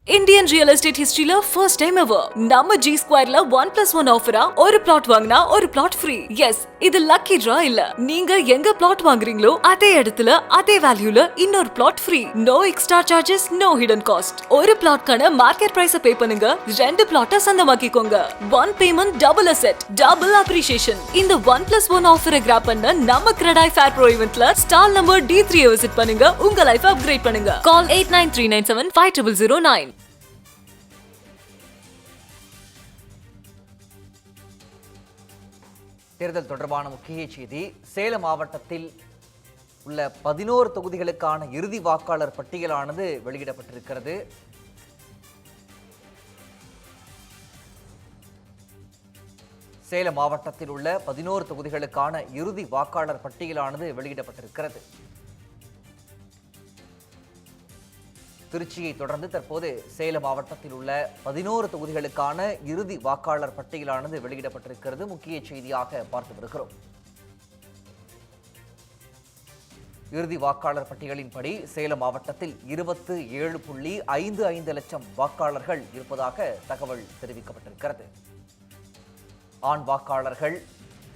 Indian real estate history la first time ever. நம்ம G Square la 1+1 ஆஃபரா ஒரு plot வாங்கினா ஒரு பிளாட் ஃப்ரீ. எஸ், இது லக்கி டிரா இல்ல. நீங்க எங்க பிளாட் வாங்குறீங்களோ அதே இடத்துல அதே வேல்யூல இன்னொரு plot free. No extra charges, no hidden cost. ஒரு பிளாட்கான மார்க்கெட் பிரைஸ பே பண்ணுங்க, ரெண்டு பிளாட்ட சொந்தமாக்கிக்கோங்க. One payment double asset, double appreciation. இந்த 1+1 ஆஃபரை கிராப் பண்ண நம்ம கிரெடாய் ஃபேர் ப்ரோ ஈவென்ட்ல ஸ்டால் நம்பர் D3 விசிட் பண்ணுங்க, உங்க லைஃப் அப்கிரேட் பண்ணுங்க. கால் 8939750009. தேர்தல் தொடர்பான முக்கிய செய்தி. சேலம் மாவட்டத்தில் உள்ள 11 தொகுதிகளுக்கான இறுதி வாக்காளர் பட்டியலானது வெளியிடப்பட்டிருக்கிறது. சேலம் மாவட்டத்தில் உள்ள 11 தொகுதிகளுக்கான இறுதி வாக்காளர் பட்டியலானது வெளியிடப்பட்டிருக்கிறது. திருச்சியை தொடர்ந்து தற்போது சேலம் மாவட்டத்தில் உள்ள 11 தொகுதிகளுக்கான இறுதி வாக்காளர் பட்டியலானது வெளியிடப்பட்டிருக்கிறது. முக்கிய செய்தியாக பார்த்து வருகிறோம். இறுதி வாக்காளர் பட்டியலின்படி சேலம் மாவட்டத்தில் 27.55 லட்சம் வாக்காளர்கள் இருப்பதாக தகவல் தெரிவிக்கப்பட்டிருக்கிறது. ஆண் வாக்காளர்கள்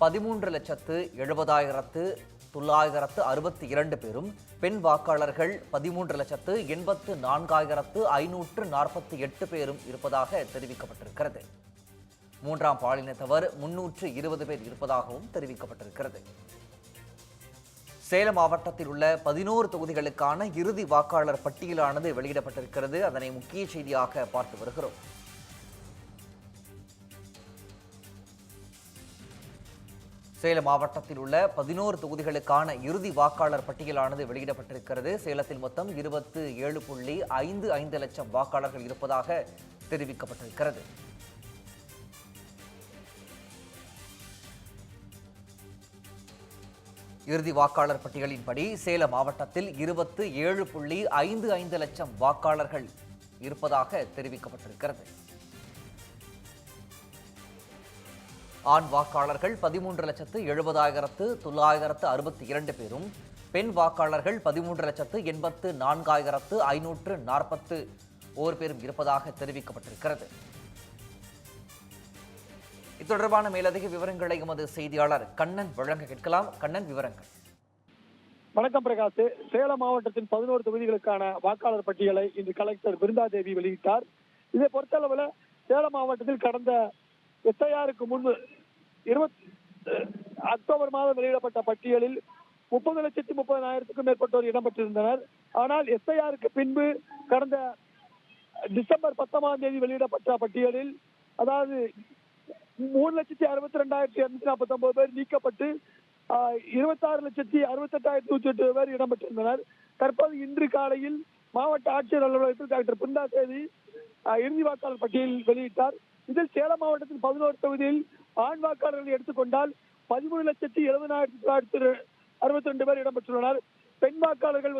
13,70,962 பேரும், பெண் வாக்காளர்கள் 13,84,548 பேரும் இருப்பதாக தெரிவிக்கப்பட்டிருக்கிறது. மூன்றாம் பாலினத்தவர் 320 பேர் இருப்பதாகவும் தெரிவிக்கப்பட்டிருக்கிறது. சேலம் மாவட்டத்தில் உள்ள 11 தொகுதிகளுக்கான இறுதி வாக்காளர் பட்டியலானது வெளியிடப்பட்டிருக்கிறது. அதனை முக்கிய செய்தியாக பார்த்து வருகிறோம். சேலம் மாவட்டத்தில் உள்ள 11 தொகுதிகளுக்கான இறுதி வாக்காளர் பட்டியலானது வெளியிடப்பட்டிருக்கிறது. சேலத்தில் மொத்தம் 27.55 லட்சம் வாக்காளர்கள் இருப்பதாக தெரிவிக்கப்பட்டிருக்கிறது. இறுதி வாக்காளர் பட்டியலின்படி சேலம் மாவட்டத்தில் 27.55 லட்சம் வாக்காளர்கள் இருப்பதாக தெரிவிக்கப்பட்டிருக்கிறது. ஆண் வாக்காளர்கள் 13,70,962 பேரும், பெண் வாக்காளர்கள் 13,84,541 பேரும் இருப்பதாக தெரிவிக்கப்பட்டிருக்கிறது. இது தொடர்பான மேலதிக விவரங்களை எமது செய்தியாளர் கண்ணன் வழங்க கேட்கலாம். கண்ணன், விவரங்கள். வணக்கம் பிரகாஷ். சேலம் மாவட்டத்தின் 11 தொகுதிகளுக்கான வாக்காளர் பட்டியலை இன்று கலெக்டர் பிருந்தாதேவி வெளியிட்டார். இதை பொறுத்தளவில் சேலம் மாவட்டத்தில் கடந்த SIRக்கு முன்பு அக்டோபர் மாதம் வெளியிடப்பட்ட பட்டியலில் 30,30,000க்கும் மேற்பட்டோர் இடம்பெற்றிருந்தனர். ஆனால் SIRக்கு பின்பு கடந்த டிசம்பர் 10ஆம் தேதி வெளியிடப்பட்ட பட்டியலில், அதாவது 3,62,249 பேர் நீக்கப்பட்டு 26,68,108 பேர் இடம்பெற்றிருந்தனர். தற்போது இன்று காலையில் மாவட்ட ஆட்சியர் அலுவலகத்தில் டாக்டர் பிருந்தாதேவி இறுதி வாக்காளர் பட்டியல் வெளியிட்டார். இதில் சேலம் மாவட்டத்தில் 11 தொகுதியில் ஆண் வாக்காளர்களை எடுத்துக்கொண்டால் 13,70,962 பேர் இடம்பெற்றுள்ளனர். பெண் வாக்காளர்கள்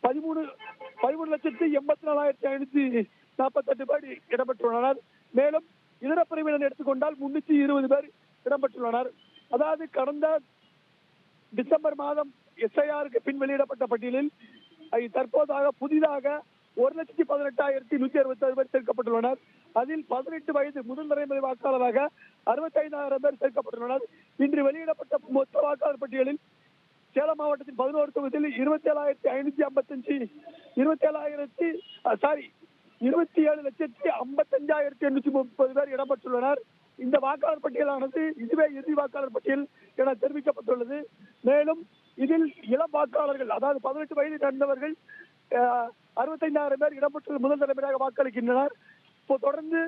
13,84,548 பேர் இடம்பெற்றுள்ளனர். மேலும் இதர பிரிவினர் எடுத்துக்கொண்டால் 320 பேர் இடம்பெற்றுள்ளனர். அதாவது கடந்த டிசம்பர் மாதம் SIRக்கு பின் வெளியிடப்பட்ட பட்டியலில் தற்போதாக புதிதாக 1,18,166 பேர் சேர்க்கப்பட்டுள்ளனர். அதில் 18 வயது முதல் தலைமுறை வாக்காளராக 65,000 பேர் சேர்க்கப்பட்டுள்ளனர். இன்று வெளியிடப்பட்ட மொத்த வாக்காளர் பட்டியலில் சேலம் மாவட்டத்தின் 11 தொகுதியில் 27,55,830 பேர் இடம்பெற்றுள்ளனர். இந்த வாக்காளர் பட்டியலானது இதுவே இறுதி வாக்காளர் பட்டியல் என தெரிவிக்கப்பட்டுள்ளது. மேலும் இதில் இளம் வாக்காளர்கள், அதாவது 18 வயது கடந்தவர்கள் 65,000 பேர் இடம்பெற்ற முதல் தலைமுறையாக வாக்களிக்கின்றனர். தொடர்ந்து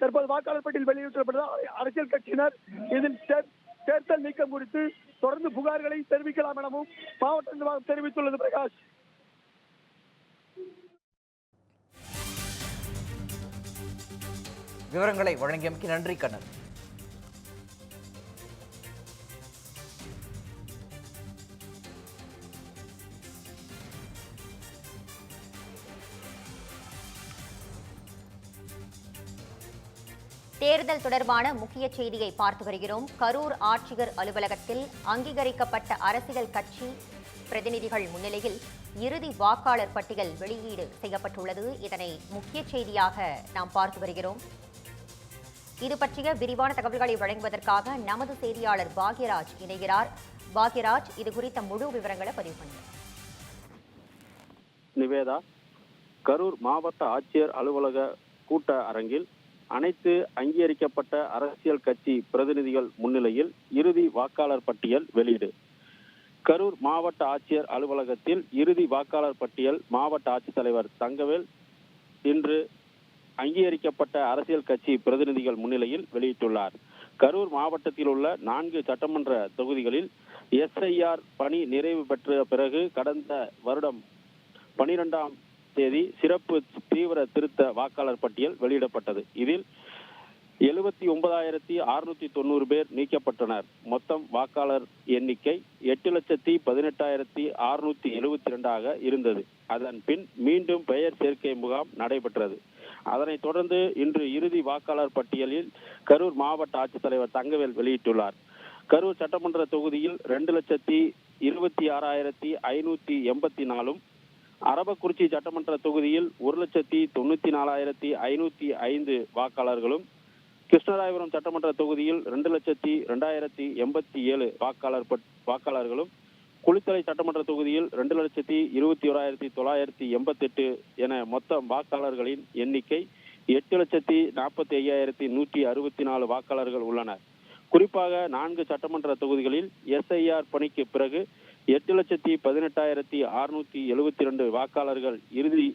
தற்போது வாக்காளர் பட்டியல் வெளியிடப்பட்டதால் அரசியல் கட்சியினர் இதில் தேர்தல் நீக்கம் குறித்து தொடர்ந்து புகார்களை தெரிவிக்கலாம் எனவும் மாவட்ட நிர்வாகம் தெரிவித்துள்ளது. பிரகாஷ், விவரங்களை வழங்கியமைக்கு நன்றி கண்ணன். தேர்தல் தொடர்பான முக்கிய செய்தியை பார்த்து வருகிறோம். கரூர் ஆட்சியர் அலுவலகத்தில் அங்கீகரிக்கப்பட்ட அரசியல் கட்சி பிரதிநிதிகள் முன்னிலையில் இறுதி வாக்காளர் பட்டியல் வெளியீடு செய்யப்பட்டுள்ளது. இதனை முக்கிய செய்தியாக நாம் பார்த்து வருகிறோம். இது பற்றிய விரிவான தகவல்களை வழங்குவதற்காக நமது செய்தியாளர் பாக்யராஜ் இணைகிறார். பாக்யராஜ், இது குறித்த முழு விவரங்களை பதிவு பண்ணுங்க. நிவேதா, கரூர் மாவட்ட ஆட்சியர் அலுவலக கூட்ட அரங்கில் அனைத்து அங்கீகரிக்கப்பட்ட அரசியல் கட்சி பிரதிநிதிகள் முன்னிலையில் இறுதி வாக்காளர் பட்டியல் வெளியீடு. கரூர் மாவட்ட ஆட்சியர் அலுவலகத்தில் இறுதி வாக்காளர் பட்டியல் மாவட்ட ஆட்சித்தலைவர் தங்கவேல் இன்று அங்கீகரிக்கப்பட்ட அரசியல் கட்சி பிரதிநிதிகள் முன்னிலையில் வெளியிட்டுள்ளார். கரூர் மாவட்டத்தில் உள்ள 4 சட்டமன்ற தொகுதிகளில் எஸ்ஐஆர் பணி நிறைவு பெற்ற பிறகு கடந்த வருடம் 12ஆம் தேதி சிறப்பு தீவிர திருத்த வாக்காளர் பட்டியல் வெளியிடப்பட்டது. இதில் 79,690 பேர் நீக்கப்பட்டனர். மொத்தம் வாக்காளர் எண்ணிக்கை 8,18,672 இருந்தது. அதன் பின் மீண்டும் பெயர் சேர்க்கை முகாம் நடைபெற்றது. அதனைத் தொடர்ந்து இன்று இறுதி வாக்காளர் பட்டியலில் கரூர் மாவட்ட ஆட்சித்தலைவர் தங்கவேல் வெளியிட்டுள்ளார். கரூர் சட்டமன்ற தொகுதியில் 2,26,584 அரவக்குறிச்சி சட்டமன்ற தொகுதியில் 1,94,505 வாக்காளர்களும், கிருஷ்ணராயபுரம் சட்டமன்ற தொகுதியில் 2,02,087 வாக்காளர்களும், குளித்தலை சட்டமன்ற தொகுதியில் 2,21,988 என மொத்தம் வாக்காளர்களின் எண்ணிக்கை 8,45,164 வாக்காளர்கள் உள்ளனர். குறிப்பாக 4 சட்டமன்ற தொகுதிகளில் எஸ்ஐஆர் பணிக்கு பிறகு 8,18,672 வாக்காளர்கள் இறுதி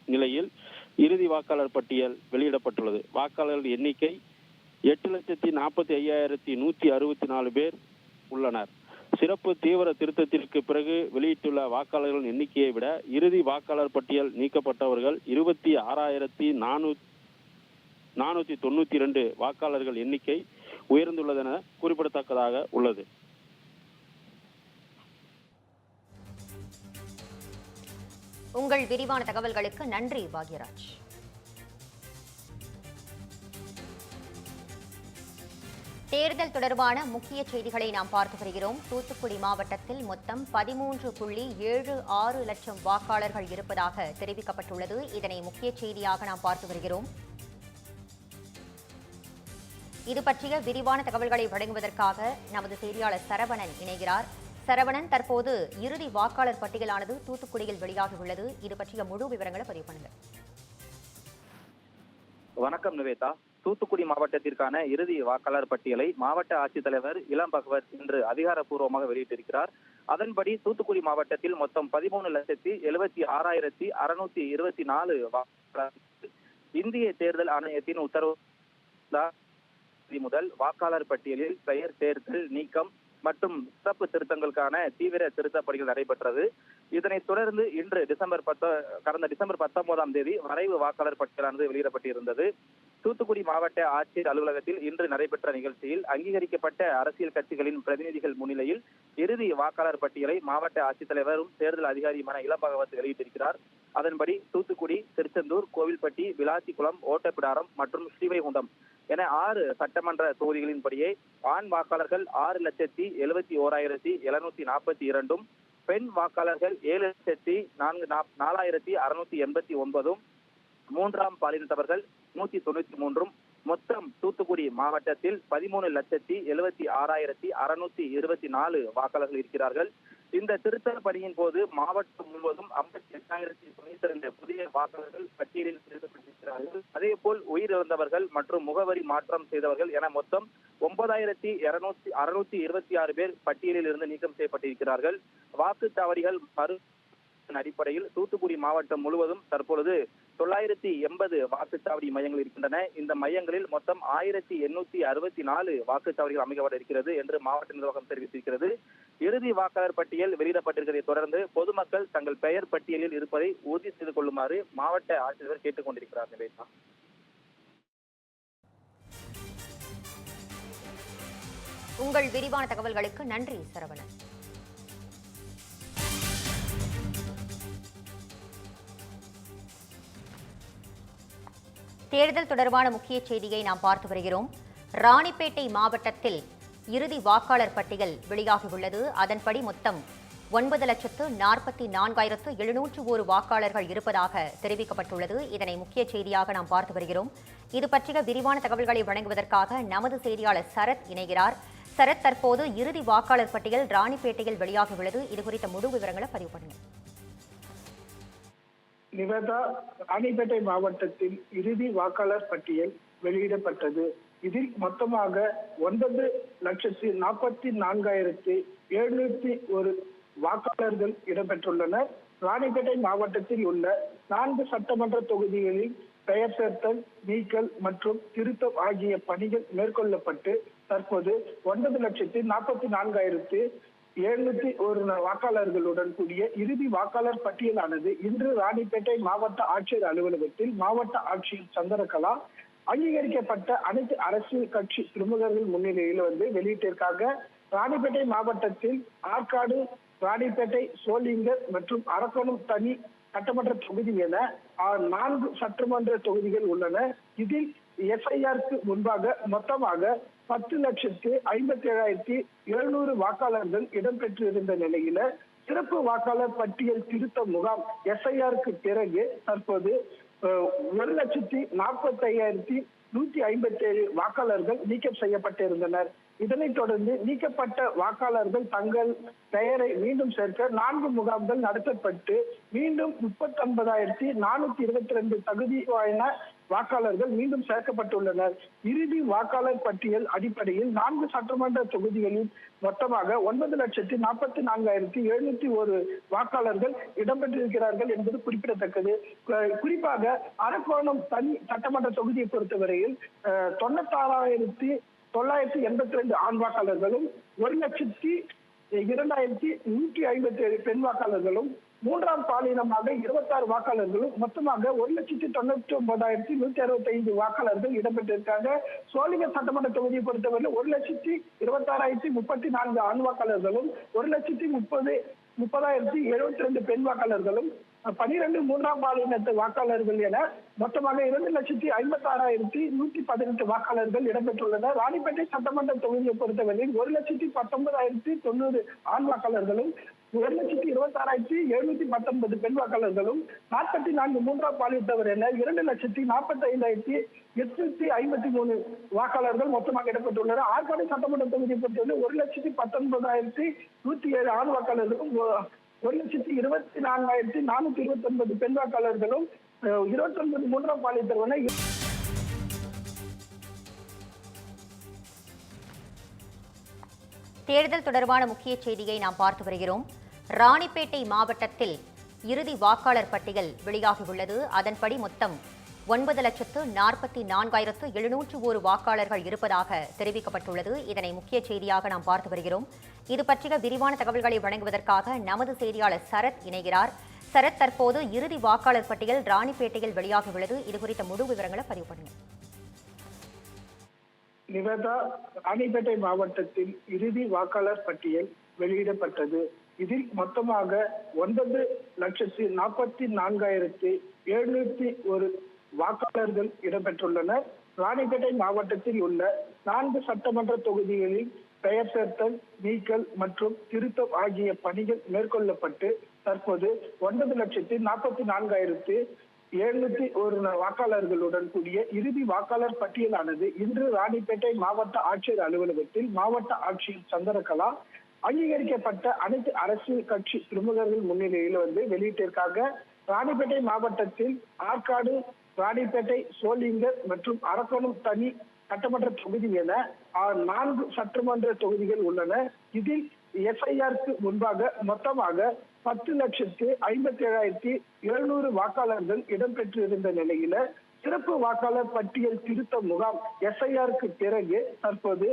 நிலையில் இறுதி வாக்காளர் பட்டியல் வெளியிடப்பட்டுள்ளது. வாக்காளர்கள் எண்ணிக்கை 8,45,164 பேர் உள்ளனர். சிறப்பு தீவிர திருத்தத்திற்கு பிறகு வெளியிட்டுள்ள வாக்காளர்கள் எண்ணிக்கையை விட இறுதி வாக்காளர் பட்டியல் நீக்கப்பட்டவர்கள் 26,492 வாக்காளர்கள் எண்ணிக்கை உயர்ந்துள்ளதென குறிப்பிடத்தக்கதாக உள்ளது. உங்கள் விரிவான தகவல்களுக்கு நன்றி பாக்யராஜ். தேர்தல் தொடர்பான முக்கிய செய்திகளை நாம் பார்த்து வருகிறோம். தூத்துக்குடி மாவட்டத்தில் மொத்தம் 13.76 லட்சம் வாக்காளர்கள் இருப்பதாக தெரிவிக்கப்பட்டுள்ளது. இதனை முக்கிய செய்தியாக நாம் பார்த்து வருகிறோம். இது பற்றிய விரிவான தகவல்களை வழங்குவதற்காக நமது செய்தியாளர் சரவணன் இணைகிறார். சரவணன், தற்போது இறுதி வாக்காளர் பட்டியலானது தூத்துக்குடியில் வெளியாகியுள்ளது. இது பற்றிய முழு விவரங்களை பதிவு பண்ணுங்க. வணக்கம் நிவேதா. தூத்துக்குடி மாவட்டத்திற்கான இறுதி வாக்காளர் பட்டியலை மாவட்ட ஆட்சித்தலைவர் இளம் பகவத் இன்று அதிகாரப்பூர்வமாக வெளியிட்டிருக்கிறார். அதன்படி தூத்துக்குடி மாவட்டத்தில் மொத்தம் 13,76,624 வாக்காளர்கள் இந்திய தேர்தல் ஆணையத்தின் உத்தரவு முதல் வாக்காளர் பட்டியலில் பெயர் சேர்த்தல், நீக்கம் மற்றும் சிறப்பு திருத்தங்களுக்கான தீவிர திருத்த பணிகள் நடைபெற்றது. இதனைத் தொடர்ந்து இன்று கடந்த டிசம்பர் 19ஆம் தேதி வரைவு வாக்காளர் பட்டியலானது வெளியிடப்பட்டிருந்தது. தூத்துக்குடி மாவட்ட ஆட்சியர் அலுவலகத்தில் இன்று நடைபெற்ற நிகழ்ச்சியில் அங்கீகரிக்கப்பட்ட அரசியல் கட்சிகளின் பிரதிநிதிகள் முன்னிலையில் இறுதி வாக்காளர் பட்டியலை மாவட்ட ஆட்சித்தலைவரும் தேர்தல் அதிகாரியுமான இளம் பகவத் வெளியிட்டிருக்கிறார். அதன்படி தூத்துக்குடி, திருச்செந்தூர், கோவில்பட்டி, விளாத்திக்குளம், ஓட்டப்பிடாரம் மற்றும் ஸ்ரீவைகுண்டம் என 6 சட்டமன்ற தொகுதிகளின்படியே ஆண் வாக்காளர்கள் 6,71,742, பெண் வாக்காளர்கள் 7,04,689, மூன்றாம் பாலினத்தவர்கள் 193, மொத்தம் தூத்துக்குடி மாவட்டத்தில் 13,76,624 வாக்காளர்கள் இருக்கிறார்கள். இந்த திருத்த பணியின் போது மாவட்டம் முழுவதும் 58,092 புதிய வாக்காளர்கள் பட்டியலில் சேர்க்கப்பட்டிருக்கிறார்கள். அதேபோல் உயிரிழந்தவர்கள் மற்றும் முகவரி மாற்றம் செய்தவர்கள் என மொத்தம் 9,626 பேர் பட்டியலில் இருந்து நீக்கம் செய்யப்பட்டிருக்கிறார்கள். வாக்குச்சாவடிகள் அடிப்படையில் தூத்துக்குடி மாவட்டம் முழுவதும் தற்பொழுது 980 வாக்குச்சாவடி மையங்கள் இருக்கின்றன. இந்த மையங்களில் மொத்தம் 1,864 வாக்குச்சாவடிகள் அமைக்கப்பட இருக்கிறது என்று மாவட்ட நிர்வாகம் தெரிவித்திருக்கிறது. இறுதி வாக்காளர் பட்டியல் வெளியிடப்பட்டிருப்பதை தொடர்ந்து பொதுமக்கள் தங்கள் பெயர் பட்டியலில் இருப்பதை உறுதி செய்து கொள்ளுமாறு மாவட்ட ஆட்சியர் கேட்டுக் கொண்டிருக்கிறார். நிவேதா, உங்கள் விரிவான தகவல்களுக்கு நன்றி சரவணன். தேர்தல் தொடர்பான முக்கிய செய்தியை நாம் பார்த்து வருகிறோம். ராணிப்பேட்டை மாவட்டத்தில் இறுதி வாக்காளர் பட்டியல் வெளியாகியுள்ளது. அதன்படி மொத்தம் 9,44,701 வாக்காளர்கள் இருப்பதாக தெரிவிக்கப்பட்டுள்ளது. இதனை முக்கிய செய்தியாக நாம் பார்த்து வருகிறோம். இது பற்றிய விரிவான தகவல்களை வழங்குவதற்காக நமது செய்தியாளர் சரத் இணைகிறார். சரத், தற்போது இறுதி வாக்காளர் பட்டியல் ராணிப்பேட்டையில் வெளியாகியுள்ளது. இது குறித்த முழு விவரங்களை பதிவு பண்ணுங்க. நிவேதா, ராணிப்பேட்டை மாவட்டத்தில் இறுதி வாக்காளர் பட்டியல் வெளியிடப்பட்டது. இதில் மொத்தமாக 9,44,701 வாக்காளர்கள் இடம்பெற்றுள்ளனர். ராணிப்பேட்டை மாவட்டத்தில் உள்ள 4 சட்டமன்ற தொகுதிகளில் பெயர் சேர்த்தல், நீக்கல் மற்றும் திருத்தம் ஆகிய பணிகள் மேற்கொள்ளப்பட்டு தற்போது 9,44,701 வாக்காளர்களுடன் கூடிய இறுதி வாக்காளர் பட்டியலானது இன்று ராணிப்பேட்டை மாவட்ட ஆட்சியர் அலுவலகத்தில் மாவட்ட ஆட்சியர் சந்திரகலா அங்கீகரிக்கப்பட்ட அனைத்து அரசியல் கட்சி பிரமுகர்கள் முன்னிலையில் வெளியீட்டிற்காக ராணிப்பேட்டை மாவட்டத்தில் ஆற்காடு, ராணிப்பேட்டை, சோளிங்கர் மற்றும் அரக்கோணம் தனி சட்டமன்ற தொகுதி என 4 சட்டமன்ற தொகுதிகள் உள்ளன. இதில் எஸ்ஐஆருக்கு முன்பாக மொத்தமாக 10,57,700 வாக்காளர்கள் இடம்பெற்றிருந்த நிலையில சிறப்பு வாக்காளர் பட்டியல் திருத்த முகாம் எஸ்ஐஆருக்கு பிறகு தற்போது 1,45,157 வாக்காளர்கள் நீக்கம் செய்யப்பட்டிருந்தனர். இதனைத் தொடர்ந்து நீக்கப்பட்ட வாக்காளர்கள் தங்கள் பெயரை மீண்டும் சேர்க்க 4 முகாம்கள் நடத்தப்பட்டு மீண்டும் 39,422 தகுதி வாய்ந்த வாக்காளர்கள் மீண்டும் சேர்க்கப்பட்டுள்ளனர். இறுதி வாக்காளர் பட்டியல் அடிப்படையில் 4 சட்டமன்ற தொகுதிகளில் மொத்தமாக 9,44,701 வாக்காளர்கள் இடம்பெற்றிருக்கிறார்கள் என்பது குறிப்பிடத்தக்கது. குறிப்பாக அரக்கோணம் தனி சட்டமன்ற தொகுதியை பொறுத்தவரையில் 96,982 ஆண் வாக்காளர்களும் 1,02,157 பெண் வாக்காளர்களும் 3ஆம் பாலினமாக 26 வாக்காளர்களும் மொத்தமாக 1,99,165 வாக்காளர்கள் இடம்பெற்றிருக்காங்க. சோளிங்கர் சட்டமன்ற தொகுதியை பொறுத்தவரை 1,26,034 ஆண் வாக்காளர்களும் 1,30,072 பெண் வாக்காளர்களும் 12 3ஆம் பாலினத்து வாக்காளர்கள் என மொத்தமாக 2,56,118 வாக்காளர்கள் இடம்பெற்றுள்ளனர். ராணிப்பேட்டை சட்டமன்ற தொகுதியை பொறுத்தவரையில் 1,19,090 ஆண் வாக்காளர்களும் 1,26,719 பெண் வாக்காளர்களும் 44 3ஆம் பாலினத்தவர் என 2,45,853 வாக்காளர்கள் மொத்தமாக இடம்பெற்றுள்ளனர். ஆற்காடு சட்டமன்ற தொகுதியை பொறுத்தவரை 1,19,107 ஆண் வாக்காளர்களும் 1,24,429 பெண் வாக்காளர்களும் 29 3ஆம் பாலினத்தவர். தேர்தல் தொடர்பான முக்கிய செய்தியை நாம் பார்த்து வருகிறோம். ராணிப்பேட்டை மாவட்டத்தில் இறுதி வாக்காளர் பட்டியல் வெளியாகியுள்ளது. அதன்படி மொத்தம் 9,44,701 வாக்காளர்கள் இருப்பதாக தெரிவிக்கப்பட்டுள்ளது. இதனை முக்கிய செய்தியாக நாம் பார்த்து வருகிறோம். இது பற்றிய விரிவான தகவல்களை வழங்குவதற்காக நமது செய்தியாளர் சரத் இணைகிறார். சரத், தற்போது இறுதி வாக்காளர் பட்டியல் ராணிப்பேட்டையில் வெளியாகியுள்ளது. இது குறித்த முழு விவரங்களை பதிவு பண்ணுங்க. நிவேதா, ராணிப்பேட்டை மாவட்டத்தில் இறுதி வாக்காளர் பட்டியல் வெளியிடப்பட்டது. இதில் மொத்தமாக 9,44,701 வாக்காளர்கள் இடம்பெற்றுள்ளனர். ராணிப்பேட்டை மாவட்டத்தில் உள்ள 4 சட்டமன்ற தொகுதிகளில் பெயர் சேர்த்தல், நீக்கல் மற்றும் திருத்தம் ஆகிய பணிகள் மேற்கொள்ளப்பட்டு தற்போது 9,44,701 வாக்காளர்களுடன் கூடிய இறுதி வாக்காளர் பட்டியலானது இன்று ராணிப்பேட்டை மாவட்ட ஆட்சியர் அலுவலகத்தில் மாவட்ட ஆட்சியர் சந்திரகலா அங்கீகரிக்கப்பட்ட அனைத்து அரசியல் கட்சி பிரமுகர்கள் முன்னிலையில் வெளியீட்டிற்காக ராணிப்பேட்டை மாவட்டத்தில் ஆற்காடு, ராணிப்பேட்டை, சோளிங்கர் மற்றும் அரக்கோணம் தனி சட்டமன்ற தொகுதி என 4 சட்டமன்ற தொகுதிகள் உள்ளன. இதில் எஸ்ஐஆருக்கு முன்பாக மொத்தமாக 10,57,700 வாக்காளர்கள் இடம்பெற்றிருந்த நிலையில சிறப்பு வாக்காளர் பட்டியல் திருத்த முகாம் எஸ்ஐஆருக்கு பிறகு தற்போது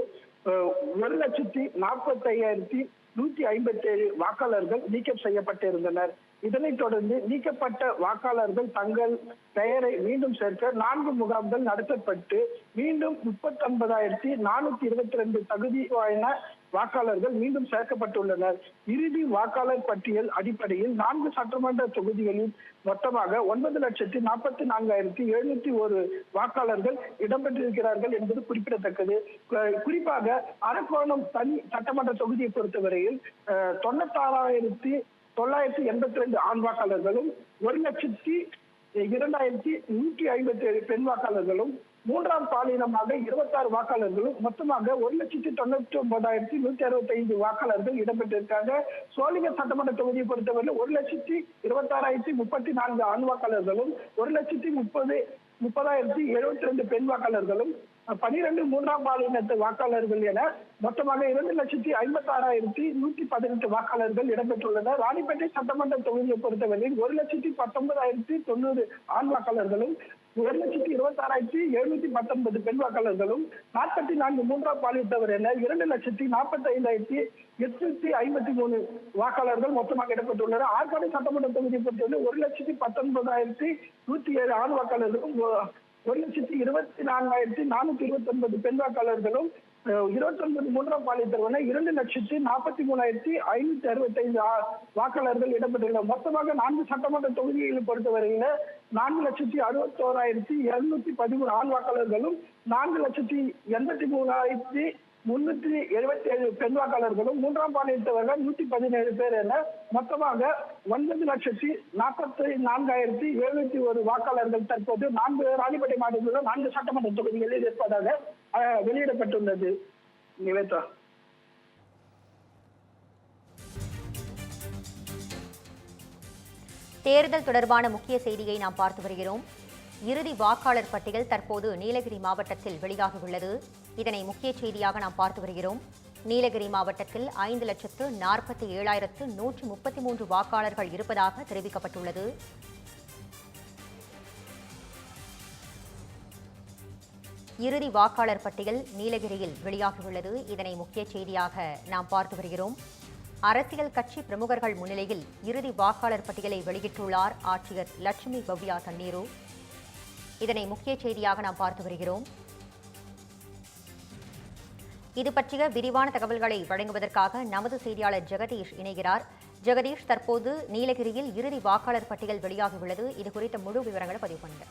1,45,157 வாக்காளர்கள் நீக்கம் செய்யப்பட்டிருந்தனர். இதனைத் தொடர்ந்து நீக்கப்பட்ட வாக்காளர்கள் தங்கள் பெயரை மீண்டும் சேர்க்க 4 முகாம்கள் நடத்தப்பட்டு மீண்டும் 39,422 தகுதி வாய்ந்த வாக்காளர்கள் மீண்டும் சேர்க்கப்பட்டுள்ளனர். இறுதி வாக்காளர் பட்டியல் அடிப்படையில் 4 சட்டமன்ற தொகுதிகளில் மொத்தமாக 9,44,701 வாக்காளர்கள் இடம்பெற்றிருக்கிறார்கள் என்பது குறிப்பிடத்தக்கது. குறிப்பாக அரக்கோணம் தனி சட்டமன்ற தொகுதியை பொறுத்தவரையில் 96,982 ஆண் வாக்காளர்களும் 1,02,157 பெண் வாக்காளர்களும், மூன்றாம் பாலினமாக 26 வாக்காளர்களும், மொத்தமாக 1,99,165 வாக்காளர்கள் இடம்பெற்றிருக்காங்க. சோழிங்கர் சட்டமன்ற தொகுதியை பொறுத்தவரை 1,26,034 ஆண் வாக்காளர்களும் 1,30,072 பெண் வாக்காளர்களும், 12 மூன்றாம் பாலினத்து வாக்காளர்கள் என மொத்தமாக 2,56,118 வாக்காளர்கள் இடம்பெற்றுள்ளனர். ராணிப்பேட்டை சட்டமன்ற தொகுதியை பொறுத்தவரையில் 1,19,090 ஆண் வாக்காளர்களும் 1,26,719 பெண் வாக்காளர்களும், 44 மூன்றாம் பாலினத்தவர் என 2,45,853 வாக்காளர்கள் மொத்தமாக இடம்பெற்றுள்ளனர். ஆற்காடு சட்டமன்ற தொகுதியை பொறுத்தவரை 1,19,107 ஆண் வாக்காளர்களும் 1,24,429 பெண் வாக்காளர்களும், 29 மூன்றாம் பாலினத்தவர் 2,43,565 வாக்காளர்கள் இடம்பெற்றுள்ளனர். மொத்தமாக 4 சட்டமன்ற தொகுதிகளை பொறுத்தவரையில 4,61,213 ஆண் வாக்காளர்களும் 4,83,377 பெண் வாக்காளர்களும், மூன்றாம் பாலினத்தவர்கள் 117 பேர் என மொத்தமாக 9,44,701 வாக்காளர்கள் தற்போது ராணிப்பேட்டை மாவட்டத்தில் உள்ள 4 சட்டமன்ற தொகுதிகளில் இருப்பதாக வெளியிடப்பட்டுள்ளது. நிவேதா. தேர்தல் தொடர்பான முக்கிய செய்தியை நாம் பார்த்து வருகிறோம். இறுதி வாக்காளர் பட்டியல் தற்போது நீலகிரி மாவட்டத்தில் வெளியாகியுள்ளது. இதனை முக்கிய செய்தியாக நாம் பார்த்து வருகிறோம். நீலகிரி மாவட்டத்தில் 5,47,133 வாக்காளர்கள் இருப்பதாக தெரிவிக்கப்பட்டுள்ளது. இறுதி வாக்காளர் பட்டியல் நீலகிரியில் வெளியாகியுள்ளது. இதனை முக்கிய செய்தியாக நாம் பார்த்து வருகிறோம். அரசியல் கட்சி பிரமுகர்கள் முன்னிலையில் இறுதி வாக்காளர் பட்டியலை வெளியிட்டுள்ளார் ஆட்சியர் லட்சுமி பவ்யா தண்ணீரு. இதனை முக்கிய செய்தியாக நாம் பார்த்து வருகிறோம். இது பற்றிய விரிவான தகவல்களை வழங்குவதற்காக நமது செய்தியாளர் ஜெகதீஷ் இணைகிறார். ஜெகதீஷ், தற்போது நீலகிரியில் இறுதி வாக்காளர் பட்டியல் வெளியாகியுள்ளது. இது குறித்த முழு விவரங்களை பதிவு பண்ணுங்க.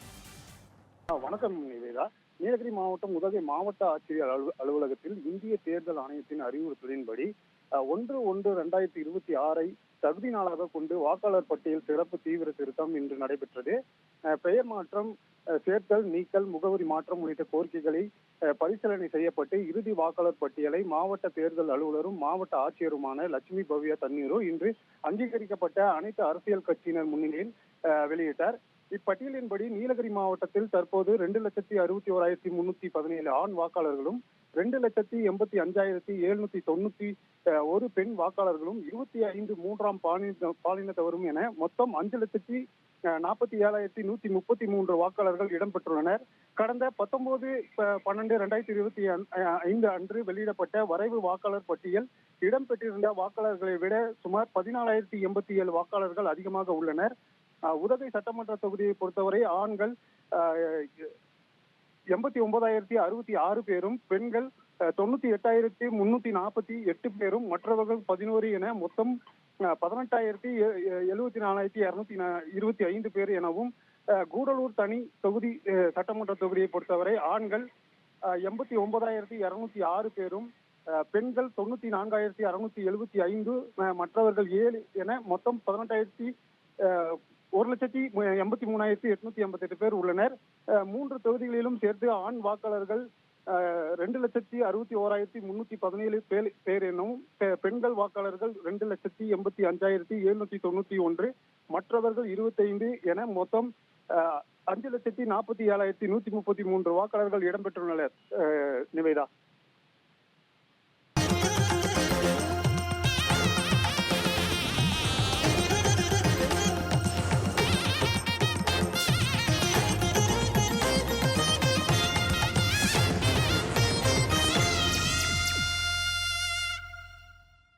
வணக்கம் நிவேதா. நீலகிரி மாவட்டம் உதகை மாவட்ட ஆட்சியர் அலுவலகத்தில் இந்திய தேர்தல் ஆணையத்தின் அறிவுறுத்தலின்படி 1/1/2026 தகுதி நாளாக கொண்டு வாக்காளர் பட்டியல் சிறப்பு தீவிர திருத்தம் இன்று நடைபெற்றது. பெயர் மாற்றம், சேர்த்தல், நீக்கல், முகவரி மாற்றம் உள்ளிட்ட கோரிக்கைகளை பரிசீலனை செய்யப்பட்டு இறுதி வாக்காளர் பட்டியலை மாவட்ட தேர்தல் அலுவலரும் மாவட்ட ஆட்சியருமான லட்சுமி பவ்யா தண்ணீரு இன்று அங்கீகரிக்கப்பட்ட அனைத்து அரசியல் கட்சியினர் முன்னிலையில் வெளியிட்டார். இப்பட்டியலின்படி நீலகிரி மாவட்டத்தில் தற்போது 2,61,317 ஆண் வாக்காளர்களும் 2,85,791 பெண் வாக்காளர்களும் 25 மூன்றாம் பாலினத்தவரும் என மொத்தம் 5,47,133 வாக்காளர்கள் இடம்பெற்றுள்ளனர். கடந்த 19/12/2025 அன்று வெளியிடப்பட்ட வரைவு வாக்காளர் பட்டியல் இடம்பெற்றிருந்த வாக்காளர்களை விட சுமார் 14,087 வாக்காளர்கள் அதிகமாக உள்ளனர். உதகை சட்டமன்ற தொகுதியை பொறுத்தவரை ஆண்கள் 89,066 பேரும், பெண்கள் 98,348 பேரும், மற்றவர்கள் 11 என மொத்தம் 18,74,225 பேர் எனவும், கூடலூர் தனி தொகுதி சட்டமன்ற தொகுதியை பொறுத்தவரை ஆண்கள் 89,206 பேரும், பெண்கள் 94,675, மற்றவர்கள் 7 என மொத்தம் 1,83,888 பேர் உள்ளனர். 3 தொகுதிகளிலும் சேர்த்து ஆண் வாக்காளர்கள் 2,61,317 பேர் எனவும், பெண்கள் வாக்காளர்கள் 2,85,791, மற்றவர்கள் 25 என மொத்தம் 5,47,133 வாக்காளர்கள் இடம்பெற்றுள்ளனர். நிவேதா.